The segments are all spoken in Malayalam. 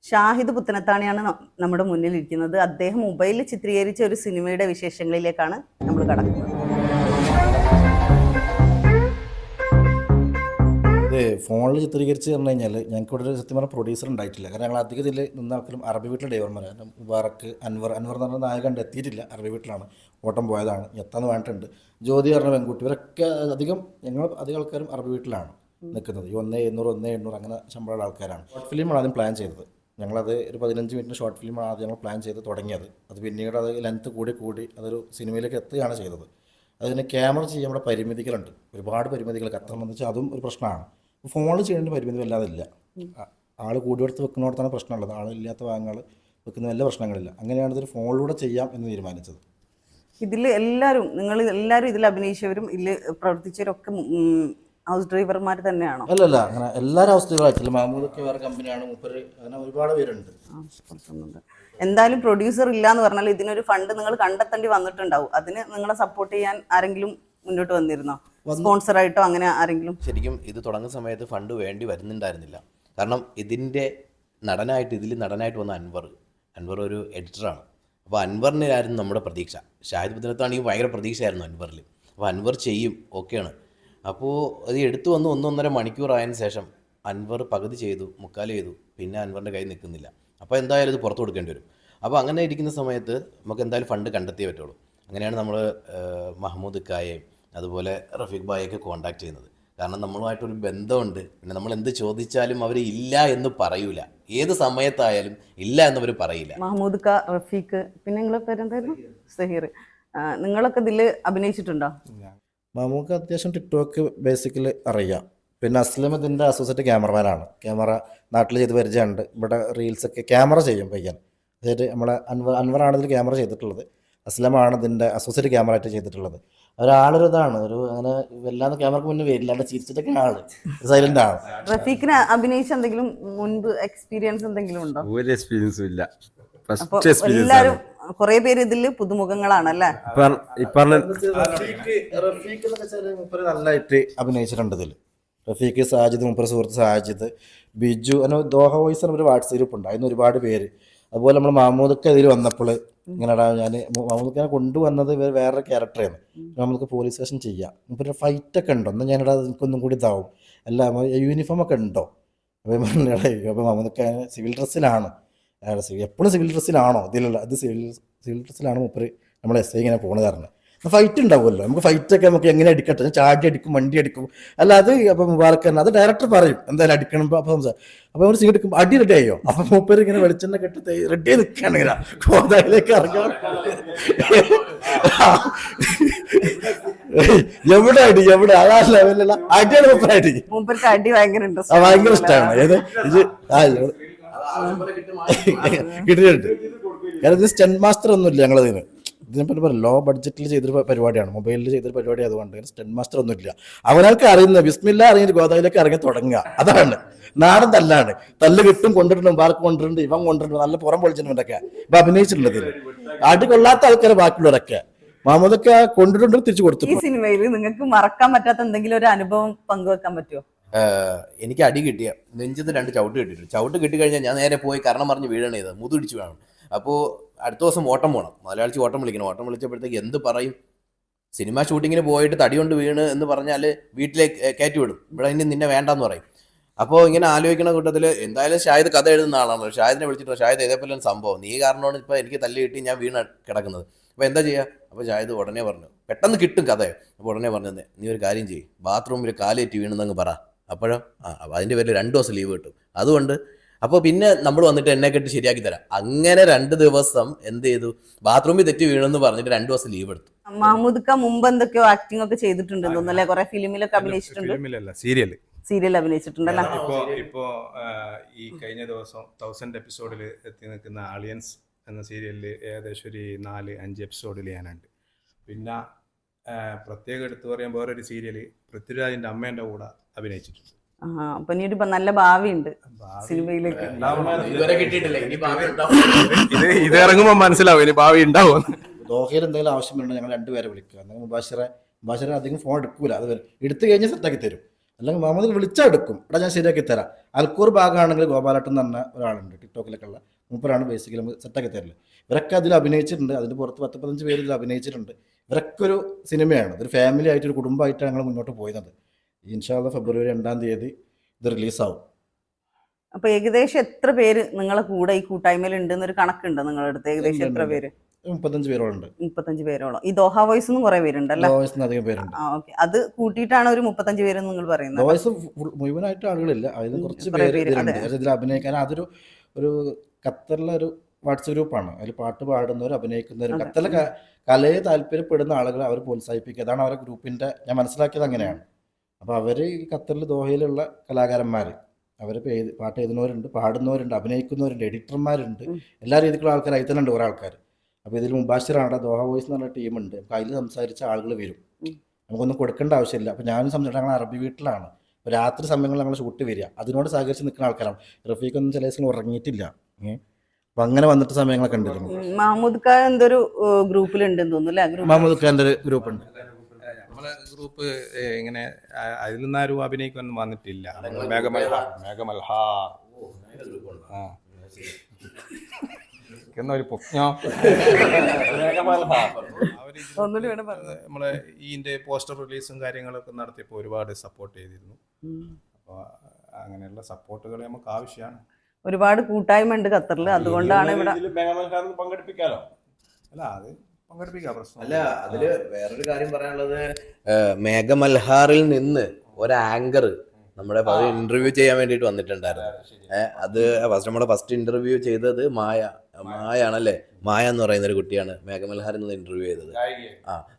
ഷാഹിദ് പുത്തനത്താണിയാണ് നമ്മുടെ മുന്നിലിരിക്കുന്നത്. അദ്ദേഹം മൊബൈലിൽ ചിത്രീകരിച്ച ഒരു സിനിമയുടെ വിശേഷങ്ങളിലേക്കാണ് നമ്മൾ കടക്കുന്നത്. ഫോണിൽ ചിത്രീകരിച്ച് പറഞ്ഞു കഴിഞ്ഞാൽ ഞങ്ങൾക്ക് ഇവിടെ ഒരു സത്യം പറഞ്ഞാൽ പ്രൊഡ്യൂസർ ഉണ്ടായിട്ടില്ല. കാരണം ഞങ്ങൾ അധികം ഇതിൽ നിന്ന ആൾക്കാരും അറബി വീട്ടിലെ ഡ്രൈവർമാരാണ്. മുബാറക്ക്, അൻവർ എന്ന് പറഞ്ഞ നായകൻ എത്തിയിട്ടില്ല, അറബി വീട്ടിലാണ്, ഓട്ടം പോയതാണ്, എത്താന്ന് വേണ്ടിട്ടുണ്ട്. ജ്യോതി പറഞ്ഞ പെൺകുട്ടി, ഇവരൊക്കെ ഞങ്ങൾ അധികം ആൾക്കാരും അറബി വീട്ടിലാണ് നിൽക്കുന്നത്. ഈ 1,700 അങ്ങനെ ശമ്പളമുള്ള ആൾക്കാരാണ്. ഷോർട്ട് ഫിലിമാണ് ആദ്യം പ്ലാൻ ചെയ്തത്. ഞങ്ങളത് ഒരു 15 മിനിറ്റിന് ഷോർട്ട് ഫിലിമാണ് ആദ്യം ഞങ്ങൾ പ്ലാൻ ചെയ്ത് തുടങ്ങിയത്. അത് പിന്നീട് അത് ലെങ്ത്ത് കൂടി അതൊരു സിനിമയിലേക്ക് എത്തുകയാണ് ചെയ്തത്. അതിന് ക്യാമറ ചെയ്യാൻ നമ്മുടെ പരിമിതികളുണ്ട്, ഒരുപാട് പരിമിതികൾ. അത്ര സംബന്ധിച്ച് അതും ഒരു പ്രശ്നമാണ്. ഫോണിൽ ചെയ്യേണ്ട പരിമിതി വല്ലാതെ ഇല്ല. ആൾ കൂടിയെടുത്ത് വെക്കുന്നിടത്താണ് പ്രശ്നമുള്ളത്. ആളില്ലാത്ത ഭാഗങ്ങൾ വെക്കുന്ന വല്ല പ്രശ്നങ്ങളില്ല. അങ്ങനെയാണ് ഇതൊരു ഫോണിലൂടെ ചെയ്യാം എന്ന് തീരുമാനിച്ചത്. ഇതിൽ നിങ്ങൾ എല്ലാവരും ഇതിൽ അഭിനയിച്ചവരും ഇതിൽ പ്രവർത്തിച്ചവരൊക്കെ ഹൗസ് ഡ്രൈവർമാർ തന്നെയാണോ? അല്ലല്ല, അങ്ങനെ എല്ലാവരും ഹൗസ് ഡ്രൈവറായിട്ടില്ല. മഹമ്മൂദൊക്കെ വേറെ കമ്പനിയാണ്, മൂപ്പര് അങ്ങനെ ഒരുപാട് പേരുണ്ട്. എന്തായാലും പ്രൊഡ്യൂസർ ഇല്ല എന്ന് പറഞ്ഞാൽ ഇതിനൊരു ഫണ്ട് നിങ്ങൾ കണ്ടെത്തേണ്ടി വന്നിട്ടുണ്ടാവും. അതിന് നിങ്ങളെ സപ്പോർട്ട് ചെയ്യാൻ ആരെങ്കിലും മുന്നോട്ട് വന്നിരുന്നോ? സ്പോൺസറായിട്ടോ അങ്ങനെ ആരെങ്കിലും? ശരിക്കും ഇത് തുടങ്ങുന്ന സമയത്ത് ഫണ്ട് വേണ്ടി വരുന്നുണ്ടായിരുന്നില്ല. കാരണം ഇതിൽ നടനായിട്ട് വന്ന അൻവർ ഒരു എഡിറ്ററാണ്. അപ്പോൾ അൻവറിനായിരുന്നു നമ്മുടെ പ്രതീക്ഷ. ഷാഹിദ് പുത്തനത്താണെങ്കിൽ ഭയങ്കര പ്രതീക്ഷയായിരുന്നു അൻവറിൽ. അപ്പോൾ അൻവർ ചെയ്യും, ഓക്കെയാണ്. അപ്പോൾ അത് എടുത്തു വന്ന് 1-1.5 മണിക്കൂറായതിനു ശേഷം അൻവർ പകുതി ചെയ്തു, മുക്കാൽ ചെയ്തു, പിന്നെ അൻവറിൻ്റെ കയ്യിൽ നിൽക്കുന്നില്ല. അപ്പോൾ എന്തായാലും ഇത് പുറത്തു കൊടുക്കേണ്ടി വരും. അപ്പോൾ അങ്ങനെ ഇരിക്കുന്ന സമയത്ത് നമുക്ക് എന്തായാലും ഫണ്ട് കണ്ടെത്തിയേ പറ്റുള്ളൂ. അങ്ങനെയാണ് നമ്മൾ മഹമ്മൂദ് ഖായെയും അതുപോലെ റഫീഖ് ഭായിയൊക്കെ കോൺടാക്ട് ചെയ്യുന്നത്. കാരണം നമ്മളുമായിട്ടൊരു ബന്ധമുണ്ട്. പിന്നെ നമ്മൾ എന്ത് ചോദിച്ചാലും അവർ ഇല്ല എന്ന് പറയൂല. ഏത് സമയത്തായാലും ഇല്ല എന്നവർ പറയില്ല. മഹമ്മൂദ് ഖാ, റഫീഖ്, പിന്നെ നിങ്ങളെ പേരെന്തായിരുന്നു? സഹീർ. നിങ്ങളൊക്കെ ഇതിൽ അഭിനയിച്ചിട്ടുണ്ടോ? നമുക്ക് അത്യാവശ്യം ടിക്ടോക്ക് ബേസിക്കലി അറിയാം. പിന്നെ അസ്ലം ഇതിൻ്റെ അസോസിയേറ്റ് ക്യാമറമാനാണ്. ക്യാമറ നാട്ടിൽ ചെയ്ത് പരിചയമുണ്ട്. ഇവിടെ റീൽസൊക്കെ ക്യാമറ ചെയ്യും പയ്യൻ. അതായത് നമ്മളെ അൻവറാണ് ഇതിൽ ക്യാമറ ചെയ്തിട്ടുള്ളത്. അസ്ലമാണ് ഇതിൻ്റെ അസോസിയേറ്റ് ക്യാമറ ആയിട്ട് ചെയ്തിട്ടുള്ളത്. ഒരാളൊരു ഇതാണ്, ഒരു അങ്ങനെ വല്ലാതെ ക്യാമറക്ക് മുന്നേ വരില്ലാണ്ട് ചിരിച്ചിട്ടൊക്കെ ആള് സൈലന്റ് ആണ്. റഫീഖിന് അഭിനയിച്ച എന്തെങ്കിലും മുൻപ് എക്സ്പീരിയൻസ് എന്തെങ്കിലും ഉണ്ടോ? ഒരു എക്സ്പീരിയൻസും ഇല്ല. എല്ലാരും കുറെ പേര് ഇതില് പുതുമുഖങ്ങളാണല്ലേ? റഫീഖ് നല്ലതായിട്ട് അഭിനയിച്ചിട്ടുണ്ട് ഇതിൽ. റഫീഖ്, സാജിദ്, മുപ്പർ സുഹൃത്ത് സാജിദ്, ബിജു, അങ്ങനെ ദോഹ വോയിസ് ഒരു വാട്സ്ആപ്പ് ഗ്രൂപ്പ് ഉണ്ട്, അതിന് ഒരുപാട് പേര്. അതുപോലെ നമ്മൾ മഹമ്മൂദൊക്കെ ഇതിൽ വന്നപ്പോൾ ഇങ്ങനെടാ ഞാൻ മഹമ്മൂദ് കൊണ്ടുവന്നത് വേറൊരു ക്യാരക്ടറാണ്. നമുക്ക് പോലീസ് സ്റ്റേഷൻ ചെയ്യാം, മുപ്പൊരു ഫൈറ്റൊക്കെ ഉണ്ടോ, എന്നാൽ ഞാനിടാ എനിക്കൊന്നും കൂടി ഇതാവും, അല്ല യൂണിഫോം ഒക്കെ ഉണ്ടോ? അപ്പോൾ അപ്പോൾ മഹമ്മൂദൊക്കെ സിവിൽ ഡ്രസ്സിലാണ്, എപ്പോഴും സിവിൽ ഡ്രസ്സിലാണോ ഇതിലുള്ള? അത് സിവിൽ ഡ്രസ്സിലാണ് മുപ്പര് നമ്മൾ എസ് ഐ ഇങ്ങനെ പോണത് കാരണം ഫൈറ്റ് ഉണ്ടാവുമല്ലോ. നമുക്ക് ഫൈറ്റൊക്കെ നമുക്ക് എങ്ങനെ അടിക്കട്ടെ, ചാടി അടിക്കും, വണ്ടി അടിക്കും, അല്ല അത് അപ്പം മുബാറക്ക് തന്നെ അത് ഡയറക്ടർ പറയും എന്തായാലും അടിക്കണം. അപ്പം നമ്മൾ സീൻ എടുക്കും, അടി റെഡി ആയോ? അപ്പം മൂപ്പര് ഇങ്ങനെ വെളിച്ചെണ്ണ കെട്ടി റെഡി നിൽക്കുകയാണ്, ഇങ്ങനെ കോതായിലേക്ക് ഇറങ്ങാൻ. എവിടെ അടി, എവിടെ അതാ ലെവലിലുള്ള അടിയാണ് മൂപ്പരടി. അടി ഭയങ്കര ഇഷ്ടമാണ്. ഏത് ഇത് കിട്ടിയിട്ടുണ്ട്. കാരണം ഇത് സ്റ്റണ്ട് മാസ്റ്റർ ഒന്നുമില്ല ഞങ്ങളതിന്. ഇതിനെപ്പറ്റി പറയാം, ലോ ബഡ്ജറ്റിൽ ചെയ്തൊരു പരിപാടിയാണ്, മൊബൈലിൽ ചെയ്തൊരു പരിപാടി. അതുകൊണ്ട് സ്റ്റണ്ട് മാസ്റ്റർ ഒന്നുമില്ല. അവനൾക്ക് അറിയുന്ന ബിസ്മില്ല അറിഞ്ഞിട്ട് ഗോദായിലേക്ക് ഇറങ്ങി തുടങ്ങുക, അതാണ് നാടൻ തല്ലാണ്. തല്ല് കിട്ടും, കൊണ്ടിട്ടുണ്ട്, ബാർക്ക് കൊണ്ടിട്ടുണ്ട്, ഇവൻ കൊണ്ടിട്ടുണ്ട്, നല്ല പുറം പൊളിച്ചിട്ടുണ്ടൊക്കെ ഇപ്പൊ അഭിനയിച്ചിട്ടുള്ളത്. അടി കൊള്ളാത്ത ആൾക്കാരെ ബാക്കിയുള്ളവരൊക്കെ മഹമ്മൂദൊക്കെ കൊണ്ടിട്ടുണ്ട്, തിരിച്ചു കൊടുത്തു. ഈ സിനിമയിൽ നിങ്ങൾക്ക് മറക്കാൻ പറ്റാത്ത എന്തെങ്കിലും ഒരു അനുഭവം പങ്കുവെക്കാൻ പറ്റുമോ? എനിക്ക് അടി കിട്ടിയ നെഞ്ചത്ത് 2 ചവിട്ട് കിട്ടിയിട്ടുണ്ട്. ചവിട്ട് കിട്ടിക്കഴിഞ്ഞാൽ ഞാൻ നേരെ പോയി കാരണം പറഞ്ഞ് വീഴണ ചെയ്തത്, മുതിടിച്ച് വേണം. അപ്പോൾ അടുത്ത ദിവസം ഓട്ടം പോകണം, മലയാളിച്ച് ഓട്ടം വിളിക്കണം. ഓട്ടം വിളിച്ചപ്പോഴത്തേക്ക് എന്ത് പറയും? സിനിമ ഷൂട്ടിങ്ങിന് പോയിട്ട് തടി കൊണ്ട് വീണ് എന്ന് പറഞ്ഞാൽ വീട്ടിലേക്ക് കയറ്റി വിടും, ഇവിടെ ഇനി നിന്നെ വേണ്ടെന്ന് പറയും. അപ്പോൾ ഇങ്ങനെ ആലോചിക്കുന്ന കൂട്ടത്തിൽ എന്തായാലും ഷാഹിദ് കഥ എഴുതുന്ന ആളാണല്ലോ. ഷാഹിദിനെ വിളിച്ചിട്ട്, ഷാഹിദ് ഇതേപോലെ സംഭവം, നീ കാരണമാണ് ഇപ്പോൾ എനിക്ക് തല്ല് കിട്ടി ഞാൻ വീണ് കിടക്കുന്നത്, അപ്പോൾ എന്താ ചെയ്യുക? അപ്പോൾ ഷാഹിദ് ഉടനെ പറഞ്ഞു, പെട്ടെന്ന് കിട്ടും കഥ. അപ്പോൾ ഉടനെ പറഞ്ഞത്, നീ ഒരു കാര്യം ചെയ്യും, ബാത്റൂമിൽ കാലേറ്റ് വീണെന്നങ്ങ് പറ. അപ്പോഴോ അതിൻ്റെ പേരിൽ 2 ദിവസം ലീവ് കിട്ടും. അതുകൊണ്ട് അപ്പോൾ പിന്നെ നമ്മൾ വന്നിട്ട് എന്നെ കെട്ടി ശരിയാക്കി തരാം. അങ്ങനെ 2 ദിവസം എന്ത് ചെയ്തു, ബാത്റൂമിൽ തെറ്റി വീണെന്ന് പറഞ്ഞിട്ട് 2 ദിവസം ലീവ് എടുത്തു. മഹമ്മൂദ് ഖാൻ മുമ്പ് എന്തൊക്കെയോ ആക്ടിംഗ് ഒക്കെ ചെയ്തിട്ടുണ്ട് തോന്നുന്നല്ലേ? കുറെ ഫിലിമിലൊക്കെ അഭിനയിച്ചിട്ടുണ്ട്. സീരിയൽ അഭിനയിച്ചിട്ടുണ്ടല്ലോ. ഇപ്പോ ഈ കഴിഞ്ഞ ദിവസം 1000 എപ്പിസോഡിൽ എത്തി നിൽക്കുന്ന ആളിയൻസ് എന്ന സീരിയലിൽ ഏകദേശം ഒരു 4-5 എപ്പിസോഡിൽ ഞാനുണ്ട്. പിന്നെ പ്രത്യേകം എടുത്തു പറയാൻ വേറൊരു സീരിയല് പൃഥ്വിരാജിന്റെ അമ്മേന്റെ കൂടെ അഭിനയിച്ചിട്ടുണ്ട്. അപ്പൊ ഇനി ഒരു നല്ല ഭാവിയുണ്ട് സിനിമയിലേക്ക്. ഇത് ഇറങ്ങുമ്പോൾ മനസ്സിലാവും ഇനി ഭാവി ഉണ്ടാവും. ദോഹയിൽ എന്തെങ്കിലും ആവശ്യമുണ്ടെങ്കിൽ ഞങ്ങൾ 2 പേരെ വിളിക്കുക. മുബാഷിറെ അധികം ഫോൺ എടുക്കൂല, അത് എടുത്തു കഴിഞ്ഞാൽ സെറ്റാക്കി തരും. അല്ലെങ്കിൽ മുഹമ്മദ് വിളിച്ചെടുക്കും, എടാ ഞാൻ ശരിയാക്കി തരാം. അൽക്കൂർ ഭാഗമാണെങ്കിൽ ഗോപാലട്ടൻ എന്ന് പറഞ്ഞ ഒരാളുണ്ട് ടിക്ടോക്കിലൊക്കെ ഉള്ള, മൂപ്പരാണ് ബേസിക്കലി നമുക്ക് സെറ്റാക്കി തരില്ല. ഇവരൊക്കെ അതിൽ അഭിനയിച്ചിട്ടുണ്ട്, അതിന് പുറത്ത് 10-15 പേര് ഇതിൽ അഭിനയിച്ചിട്ടുണ്ട്. ഇവരൊക്കെ ഒരു സിനിമയാണ്, ഒരു ഫാമിലി ആയിട്ട് ഒരു കുടുംബമായിട്ടാണ് ഞങ്ങൾ മുന്നോട്ട് പോയത്. ഇൻഷാ അല്ലാഹ് ഫെബ്രുവരി 2 ഇത് റിലീസാവും. അപ്പൊ ഏകദേശം എത്ര പേര് നിങ്ങളെ കൂടെ ഈ കൂട്ടായ്മയിൽ ഉണ്ടെന്നൊരു കണക്കുണ്ടോ നിങ്ങളുടെ അടുത്ത്? ഏകദേശം എത്ര പേര്? 35 പേരോളുണ്ട്. 35 പേരോളം. ഈ ദോഹ വോയിസ് കുറെ പേരുണ്ടല്ലോ. അധികം പേരുണ്ട്. ഓക്കെ, അത് കൂട്ടിയിട്ടാണ് ഒരു 35 പേര് നിങ്ങൾ പറയുന്നത്. വോയിസ് മുഴുവനായിട്ട് ആളുകളില്ല, അതിന് കുറച്ച് പേര് ഇതിൽ അഭിനയിക്കാൻ. അതൊരു ഖത്തറിലെ ഒരു വാട്സപ്പ് ഗ്രൂപ്പാണ്. അതിൽ പാട്ട് പാടുന്നവരും അഭിനയിക്കുന്നവരും ഖത്തറിലെ കലയെ താല്പര്യപ്പെടുന്ന ആളുകളെ അവർ പ്രോത്സാഹിപ്പിക്കുക, അതാണ് അവരുടെ ഗ്രൂപ്പിന്റെ, ഞാൻ മനസ്സിലാക്കിയത് അങ്ങനെയാണ്. അപ്പോൾ അവർ ഈ ഖത്തറിൽ ദോഹയിലുള്ള കലാകാരന്മാർ, അവർ പാട്ട് എഴുതുന്നവരുണ്ട്, പാടുന്നവരുണ്ട്, അഭിനയിക്കുന്നവരുണ്ട്, എഡിറ്റർമാരുണ്ട്, എല്ലാ രീതിക്കുള്ള ആൾക്കാർ അതിൽ തന്നെ ഉണ്ട് കുറേ ആൾക്കാർ. അപ്പോൾ ഇതിൽ മുബാഷിറാണ്, ദോഹ വോയിസ് എന്ന് പറഞ്ഞ ടീമുണ്ട്. അപ്പോൾ അതിൽ സംസാരിച്ച ആളുകൾ വരും, നമുക്കൊന്നും കൊടുക്കേണ്ട ആവശ്യമില്ല. അപ്പോൾ ഞാനും സംസാരിച്ചു, ഞങ്ങൾ അറബി വീട്ടിലാണ്, അപ്പോൾ രാത്രി സമയങ്ങളിൽ ഞങ്ങൾ ഷൂട്ട് വരിക, അതിനോട് സഹകരിച്ച് നിൽക്കുന്ന ആൾക്കാരാണ്. റഫീഖൊന്നും ചില ദിവസം ഉറങ്ങിയിട്ടില്ല. അപ്പം അങ്ങനെ വന്നിട്ട് സമയങ്ങളൊക്കെ ഉണ്ടായിരുന്നു. മഹമ്മൂദ് ഖാൻ എന്തൊരു ഗ്രൂപ്പിലുണ്ടെന്ന് തോന്നുന്നു അല്ലേ? മഹമ്മൂദ് ഖാൻ്റെ ഒരു ഗ്രൂപ്പുണ്ട്. നമ്മളെ ഗ്രൂപ്പ് ഇങ്ങനെ അതിൽ നിന്നാരും അഭിനയിക്കൊന്നും വന്നിട്ടില്ല. മേഘമൽഹാർ എന്നൊരു പൊക്കോ നമ്മളെ ഇതിന്റെ പോസ്റ്റർ റിലീസും കാര്യങ്ങളൊക്കെ നടത്തിയപ്പോൾ ഒരുപാട് സപ്പോർട്ട് ചെയ്തിരുന്നു. അപ്പോൾ അങ്ങനെയുള്ള സപ്പോർട്ടുകൾ നമുക്ക് ആവശ്യമാണ്. ഒരുപാട് കൂട്ടായ്മ ഉണ്ട് ഖത്തറിൽ, അതുകൊണ്ടാണ് ഇവിടെ പങ്കെടുപ്പിക്കാലോ. അല്ല, അത് പങ്കെടുപ്പിക്കാം, പ്രശ്നം അല്ല. അതില് വേറൊരു കാര്യം പറയാനുള്ളത്, മേഘമൽഹാറിൽ നിന്ന് ഒരു ആങ്കർ നമ്മുടെ ഇന്റർവ്യൂ ചെയ്യാൻ വേണ്ടിയിട്ട് വന്നിട്ടുണ്ടായിരുന്നു. അത് നമ്മുടെ ഫസ്റ്റ് ഇന്റർവ്യൂ ചെയ്തത് മായാണല്ലേ? മായ എന്ന് പറയുന്ന ഒരു കുട്ടിയാണ് മേഘമൽഹാറിൽ നിന്ന് ഇന്റർവ്യൂ ചെയ്തത്.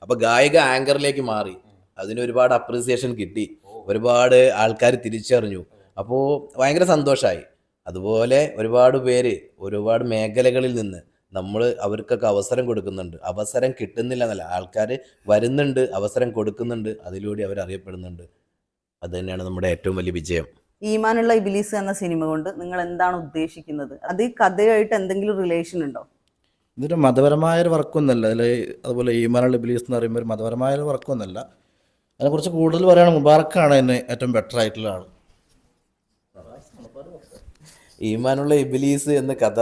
അപ്പൊ ഗായിക ആങ്കറിലേക്ക് മാറി, അതിന് ഒരുപാട് അപ്രീസിയേഷൻ കിട്ടി, ഒരുപാട് ആൾക്കാർ തിരിച്ചറിഞ്ഞു. അപ്പോൾ ഭയങ്കര സന്തോഷമായി. അതുപോലെ ഒരുപാട് പേര് ഒരുപാട് മേഖലകളിൽ നിന്ന് നമ്മൾ അവർക്കൊക്കെ അവസരം കൊടുക്കുന്നുണ്ട്. അവസരം കിട്ടുന്നില്ല എന്നല്ല, ആൾക്കാർ വരുന്നുണ്ട്, അവസരം കൊടുക്കുന്നുണ്ട്, അതിലൂടെ അവർ അറിയപ്പെടുന്നുണ്ട്. അത് തന്നെയാണ് നമ്മുടെ ഏറ്റവും വലിയ വിജയം. ഈമാനുള്ള ഇബ്ലീസ് എന്ന സിനിമ കൊണ്ട് നിങ്ങൾ എന്താണ് ഉദ്ദേശിക്കുന്നത്? അത് ഈ കഥയായിട്ട് എന്തെങ്കിലും റിലേഷൻ ഉണ്ടോ? ഇതൊരു മതപരമായൊരു വർക്കൊന്നുമല്ല. അതിൽ അതുപോലെ ഈമാനുള്ള ഇബ്ലീസ് എന്ന് പറയുമ്പോൾ ഒരു മതപരമായൊരു വർക്കൊന്നുമല്ല. അതിനെക്കുറിച്ച് കൂടുതൽ പറയുകയാണെങ്കിൽ മുബാറക്കാണ് അതിന് ഏറ്റവും ബെറ്റർ ആയിട്ടുള്ള ആൾ. ഈമാനുള്ള ഇബ്ലീസ് എന്ന കഥ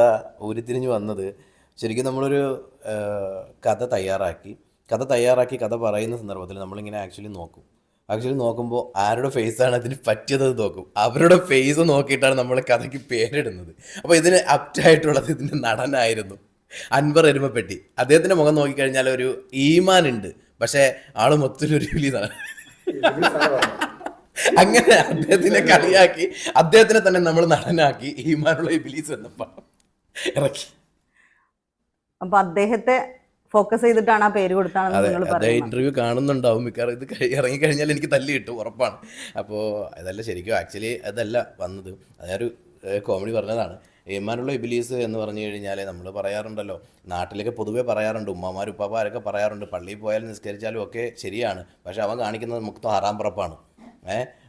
ഉരുത്തിരിഞ്ഞ് വന്നത് ശരിക്കും നമ്മളൊരു കഥ തയ്യാറാക്കി കഥ പറയുന്ന സന്ദർഭത്തിൽ നമ്മളിങ്ങനെ ആക്ച്വലി നോക്കുമ്പോൾ ആരുടെ ഫേസാണ് അതിന് പറ്റിയത് നോക്കും. അവരുടെ ഫേസ് നോക്കിയിട്ടാണ് നമ്മൾ കഥയ്ക്ക് പേരിടുന്നത്. അപ്പോൾ ഇതിന് അപ്റ്റായിട്ടുള്ളത് ഇതിൻ്റെ നടനായിരുന്നു അൻവർ എരുമപ്പെട്ടി. അദ്ദേഹത്തിൻ്റെ മുഖം നോക്കിക്കഴിഞ്ഞാൽ ഒരു ഈമാൻ ഉണ്ട്, പക്ഷേ ആൾ മൊത്തം ഒരു ഇബ്ലീസാണ്. അങ്ങനെ അദ്ദേഹത്തിനെ കളിയാക്കി അദ്ദേഹത്തിനെ തന്നെ നമ്മൾ നടനാക്കി ഈമാനുള്ള ഇബ്ലീസ് എന്ന പടം ഇറക്കി. അപ്പൊ അദ്ദേഹത്തെ ഫോക്കസ് ചെയ്തിട്ടാണ് ആ പേര് കൊടുത്താണെന്ന് നിങ്ങൾ പറയുന്നത്. അദ്ദേഹം ഇന്റർവ്യൂ കാണുന്നുണ്ടാവും മിക്കവാറും. ഇത് ഇറങ്ങിക്കഴിഞ്ഞാൽ എനിക്ക് തല്ലി കിട്ടും, ഉറപ്പാണ്. അപ്പോൾ അതല്ല ശരിക്കും ആക്ച്വലി അതല്ല വന്നത്, അതൊരു കോമഡി പറഞ്ഞതാണ്. ഈമാനുള്ള ഇബ്ലീസ് എന്ന് പറഞ്ഞു കഴിഞ്ഞാൽ നമ്മൾ പറയാറുണ്ടല്ലോ, നാട്ടിലൊക്കെ പൊതുവേ പറയാറുണ്ട്, ഉമ്മമാർ ഉപ്പാപ്പാരൊക്കെ പറയാറുണ്ട്, പള്ളിയിൽ പോയാലും നിസ്കരിച്ചാലും ഒക്കെ ശരിയാണ്, പക്ഷെ അവൻ കാണിക്കുന്നത് മൊത്തം ഹറാം പുറപ്പാണ്.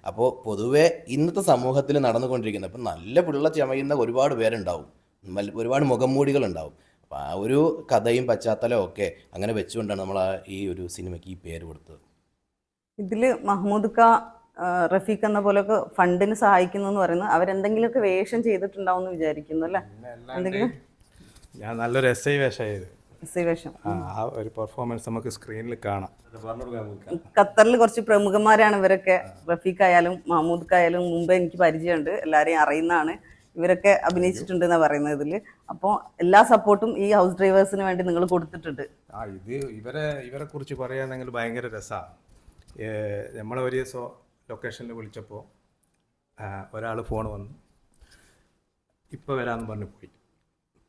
അപ്പോൾ പൊതുവേ ഇന്നത്തെ സമൂഹത്തിൽ നടന്നുകൊണ്ടിരിക്കുന്നത്, ഇപ്പം നല്ല പിള്ള ചമയുന്ന ഒരുപാട് പേരുണ്ടാവും, ഒരുപാട് മുഖംമൂടികളുണ്ടാവും. അപ്പോൾ ആ ഒരു കഥയും പശ്ചാത്തലവും ഒക്കെ അങ്ങനെ വെച്ചുകൊണ്ടാണ് നമ്മൾ ഈ ഒരു സിനിമയ്ക്ക് ഈ പേര് കൊടുത്തത്. ഇതിൽ മഹമ്മൂദ് ഖാ, റഫീഖ് എന്ന പോലൊക്കെ ഫണ്ടിന് സഹായിക്കുന്നു എന്ന് പറയുന്നത് അവരെന്തെങ്കിലുമൊക്കെ വേഷം ചെയ്തിട്ടുണ്ടാവും എന്ന് വിചാരിക്കുന്നു അല്ലേ? എന്തെങ്കിലും ഞാൻ നല്ലൊരു എസ് ഐ വേഷം ചെയ്ത് വേഷം, ആ ഒരു പെർഫോമൻസ് നമുക്ക് സ്ക്രീനിൽ കാണാം. ഖത്തറിൽ കുറച്ച് പ്രമുഖന്മാരാണ് ഇവരൊക്കെ. റഫീഖ് ആയാലും മഹമ്മൂദ് ഖാ ആയാലും മുമ്പ് എനിക്ക് പരിചയമുണ്ട്, എല്ലാവരെയും അറിയുന്നതാണ്. ഇവരൊക്കെ അഭിനയിച്ചിട്ടുണ്ട് എന്നാണ് പറയുന്നത് ഇതിൽ. അപ്പോൾ എല്ലാ സപ്പോർട്ടും ഈ ഹൗസ് ഡ്രൈവേഴ്സിന് വേണ്ടി നിങ്ങൾ കൊടുത്തിട്ടുണ്ട്. ഇത് ഇവരെ കുറിച്ച് പറയുകയാണെങ്കിൽ ഭയങ്കര രസമാണ്. നമ്മളെ ഒരു ദിവസം ലൊക്കേഷനിൽ വിളിച്ചപ്പോൾ ഒരാൾ ഫോൺ വന്നു, ഇപ്പോൾ വരാമെന്ന് പറഞ്ഞ് പോയി.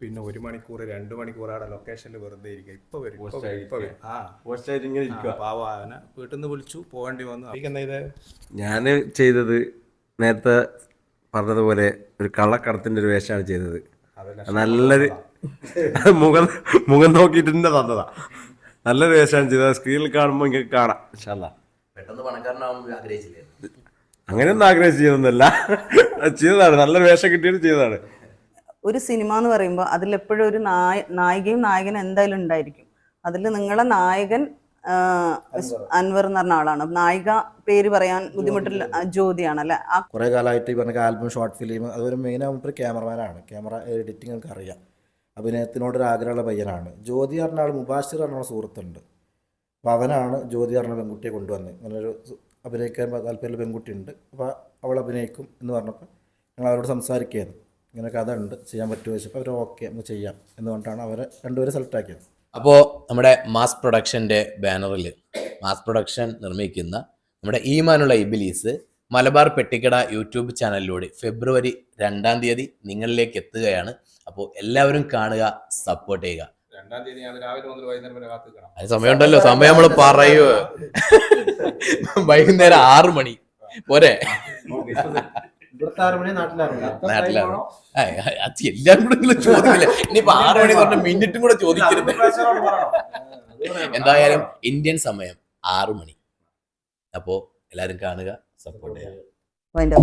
പിന്നെ 1 മണിക്കൂർ 2 മണിക്കൂർ അവിടെ ലൊക്കേഷനിൽ വെറുതെ ഇരിക്കുക, ഇപ്പോൾ വരും. പാവാന വീട്ടിൽ നിന്ന് വിളിച്ചു, പോകേണ്ടി വന്നു. എന്താ ഇത് ഞാൻ ചെയ്തത് നേരത്തെ പറഞ്ഞതുപോലെ ഒരു കള്ളക്കടത്തിൻ്റെ ഒരു വേഷമാണ് ചെയ്തത്. നല്ലൊരു മുഖം നോക്കിയിട്ട് തന്നെ തന്നതാ. നല്ലൊരു വേഷമാണ് ചെയ്തത്. സ്ക്രീനിൽ കാണുമ്പോൾ ഇങ്ങനെ കാണാം. പെട്ടെന്ന് പണക്കാരനാവാൻ ആഗ്രഹിച്ചില്ലേ? അങ്ങനെയൊന്നും ആഗ്രഹിച്ച് ചെയ്തൊന്നുമല്ല, ചെയ്തതാണ്. നല്ലൊരു വേഷം കിട്ടിയിട്ട് ചെയ്തതാണ്. ഒരു സിനിമ എന്ന് പറയുമ്പോൾ അതിലെപ്പോഴും ഒരു നായികയും നായകനും എന്തായാലും ഉണ്ടായിരിക്കും. അതിൽ നിങ്ങളെ നായകൻ അൻവർ എന്ന് പറഞ്ഞ ആളാണ്. നായിക പേര് പറയാൻ ബുദ്ധിമുട്ടില്ല, ജ്യോതിയാണല്ലേ. ആ കുറേ കാലമായിട്ട് ഈ പറഞ്ഞ ആൽബം, ഷോർട്ട് ഫിലിം, അതുപോലെ മെയിൻ ആകുമ്പോൾ ക്യാമറമാനാണ്. ക്യാമറ എഡിറ്റിംഗ് ഒക്കെ അറിയാം. അഭിനയത്തിനോടൊരു ആഗ്രഹമുള്ള പയ്യനാണ്. ജ്യോതി പറഞ്ഞ ആൾ, മുബാഷിർ പറഞ്ഞ സുഹൃത്തുണ്ട്. അപ്പോൾ അവനാണ് ജ്യോതി പറഞ്ഞ പെൺകുട്ടിയെ കൊണ്ടുവന്നത്. അങ്ങനൊരു അഭിനയിക്കാൻ താല്പര്യമുള്ള പെൺകുട്ടി ഉണ്ട്, അപ്പോൾ അവൾ അഭിനയിക്കും എന്ന് പറഞ്ഞപ്പോൾ ഞങ്ങൾ അവരോട് സംസാരിക്കുകയായിരുന്നു. ഇങ്ങനെ കഥ ഉണ്ട്, ചെയ്യാൻ പറ്റുമോ ചോദിച്ചപ്പോൾ അവർ ഓക്കെ നമുക്ക് ചെയ്യാം എന്ന് പറഞ്ഞിട്ടാണ് അവരെ രണ്ടുപേരെ സെലക്ട് ആക്കിയത്. അപ്പോൾ നമ്മുടെ മാസ് പ്രൊഡക്ഷൻ്റെ ബാനറിൽ മാസ് പ്രൊഡക്ഷൻ നിർമ്മിക്കുന്ന നമ്മുടെ ഈമാനുള്ള ഇബിലീസ് മലബാർ പെട്ടിക്കട യൂട്യൂബ് ചാനലിലൂടെ ഫെബ്രുവരി 2-ാം തീയതി നിങ്ങളിലേക്ക് എത്തുകയാണ്. അപ്പോൾ എല്ലാവരും കാണുക, സപ്പോർട്ട് ചെയ്യുക. 2-ാം തീയതി ഞാൻ രാവിലെ മുതൽ വൈകുന്നേരം വരെ കാത്തിക്കണം. അത് സമയമുണ്ടല്ലോ, സമയം നമ്മൾ പറയൂ. വൈകുന്നേരം 6 മണി പോരെ? നാട്ടിലാണ്. എല്ലാം കൂടെ ചോദിക്കില്ല. ഇനിയിപ്പോ 6 മണി പറഞ്ഞ മിനിറ്റും കൂടെ ചോദിക്കരുത്. എന്തായാലും ഇന്ത്യൻ സമയം 6 മണി. അപ്പോ എല്ലാരും കാണുക, സപ്പോർട്ട് ചെയ്യുക. അതിൻ്റെ